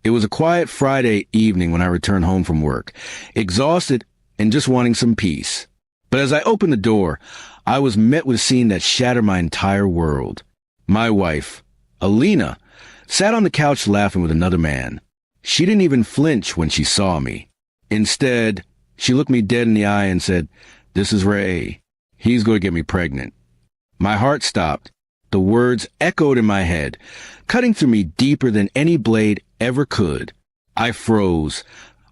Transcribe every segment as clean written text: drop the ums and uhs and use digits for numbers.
It was a quiet Friday evening when I returned home from work, exhausted and just wanting some peace. But as I opened the door, I was met with a scene that shattered my entire world. My wife, Alina, sat on the couch laughing with another man. She didn't even flinch when she saw me. Instead, she looked me dead in the eye and said, "This is Ray. He's going to get me pregnant." My heart stopped. The words echoed in my head, cutting through me deeper than any blade ever could. I froze,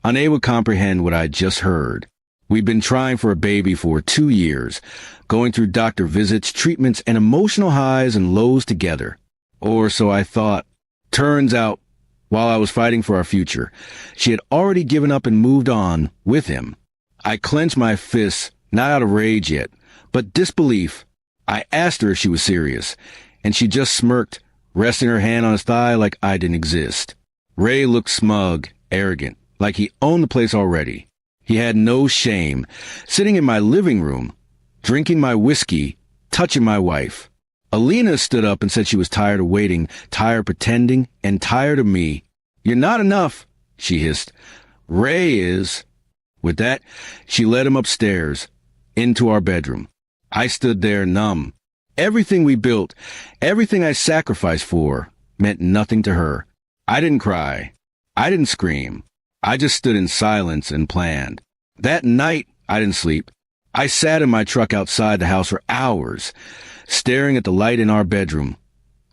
unable to comprehend what I'd just heard. We'd been trying for a baby for 2 years, going through doctor visits, treatments, and emotional highs and lows together. Or so I thought. Turns out, while I was fighting for our future, she had already given up and moved on with him. I clenched my fists, not out of rage yet, but disbelief. I asked her if she was serious, and she just smirked, resting her hand on his thigh like I didn't exist. Ray looked smug, arrogant, like he owned the place already. He had no shame, sitting in my living room, drinking my whiskey, touching my wife. Alina stood up and said she was tired of waiting, tired of pretending, and tired of me. "You're not enough," she hissed. "Ray is." With that, she led him upstairs, into our bedroom. I stood there numb. Everything we built, everything I sacrificed for, meant nothing to her. I didn't cry. I didn't scream. I just stood in silence and planned. That night, I didn't sleep. I sat in my truck outside the house for hours, staring at the light in our bedroom,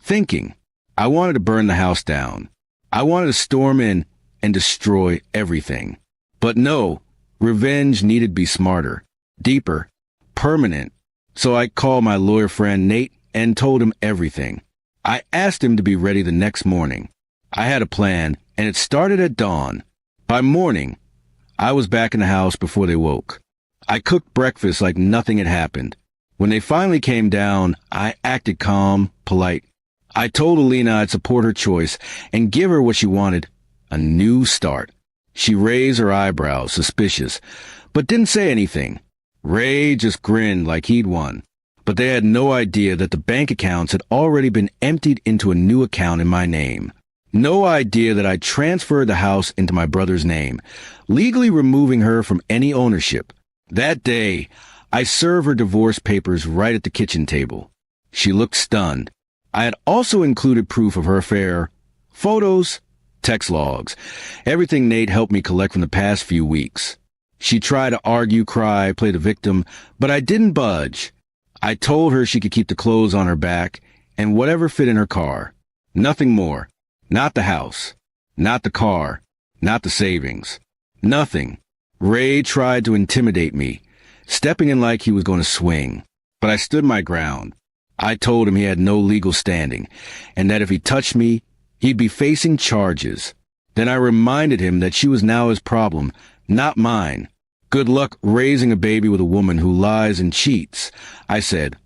thinking. I wanted to burn the house down. I wanted to storm in and destroy everything. But no, revenge needed to be smarter, deeper, permanent. So I called my lawyer friend Nate and told him everything. I asked him to be ready the next morning. I had a plan, and it started at dawn. By morning, I was back in the house before they woke. I cooked breakfast like nothing had happened. When they finally came down, I acted calm, polite. I told Alina I'd support her choice and give her what she wanted, a new start. She raised her eyebrows, suspicious, but didn't say anything. Ray just grinned like he'd won. But they had no idea that the bank accounts had already been emptied into a new account in my name. No idea that I transferred the house into my brother's name, legally removing her from any ownership. That day, I served her divorce papers right at the kitchen table. She looked stunned. I had also included proof of her affair, photos, text logs, everything Nate helped me collect from the past few weeks. She tried to argue, cry, play the victim, but I didn't budge. I told her she could keep the clothes on her back and whatever fit in her car. Nothing more. Not the house. Not the car. Not the savings. Nothing. Ray tried to intimidate me, stepping in like he was going to swing. But I stood my ground. I told him he had no legal standing, and that if he touched me, he'd be facing charges. Then I reminded him that she was now his problem, not mine. Good luck raising a baby with a woman who lies and cheats, I said,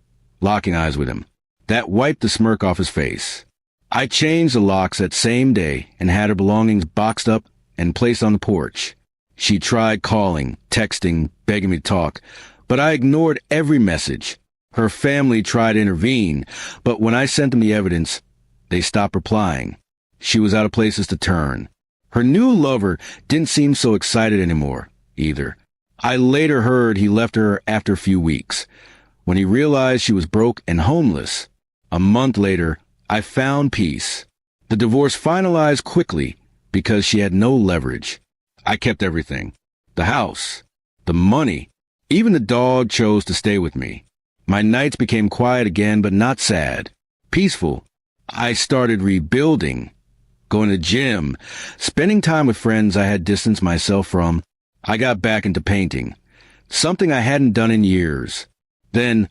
locking eyes with him. That wiped the smirk off his face. I changed the locks that same day and had her belongings boxed up and placed on the porch. She tried calling, texting, begging me to talk, but I ignored every message. Her family tried to intervene, but when I sent them the evidence, they stopped replying. She was out of places to turn. Her new lover didn't seem so excited anymore, either. I later heard he left her after a few weeks, when he realized she was broke and homeless. A month later, I found peace. The divorce finalized quickly because she had no leverage. I kept everything. The house, the money, even the dog chose to stay with me. My nights became quiet again, but not sad. Peaceful. I started rebuilding, going to the gym, spending time with friends I had distanced myself from. I got back into painting, something I hadn't done in years. Then,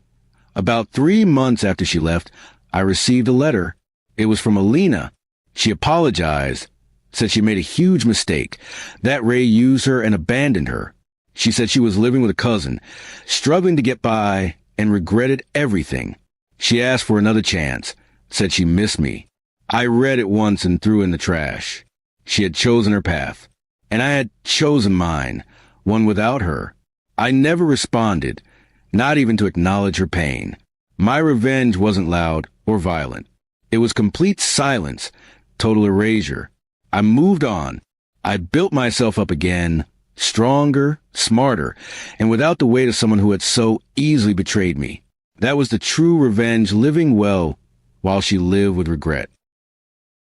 about 3 months after she left, I received a letter. It was from Alina. She apologized, said she made a huge mistake, that Ray used her and abandoned her. She said she was living with a cousin, struggling to get by, and regretted everything. She asked for another chance, said she missed me. I read it once and threw it in the trash. She had chosen her path, and I had chosen mine, one without her. I never responded, not even to acknowledge her pain. My revenge wasn't loud or violent. It was complete silence, total erasure. I moved on. I built myself up again, stronger, smarter, and without the weight of someone who had so easily betrayed me. That was the true revenge, living well while she lived with regret.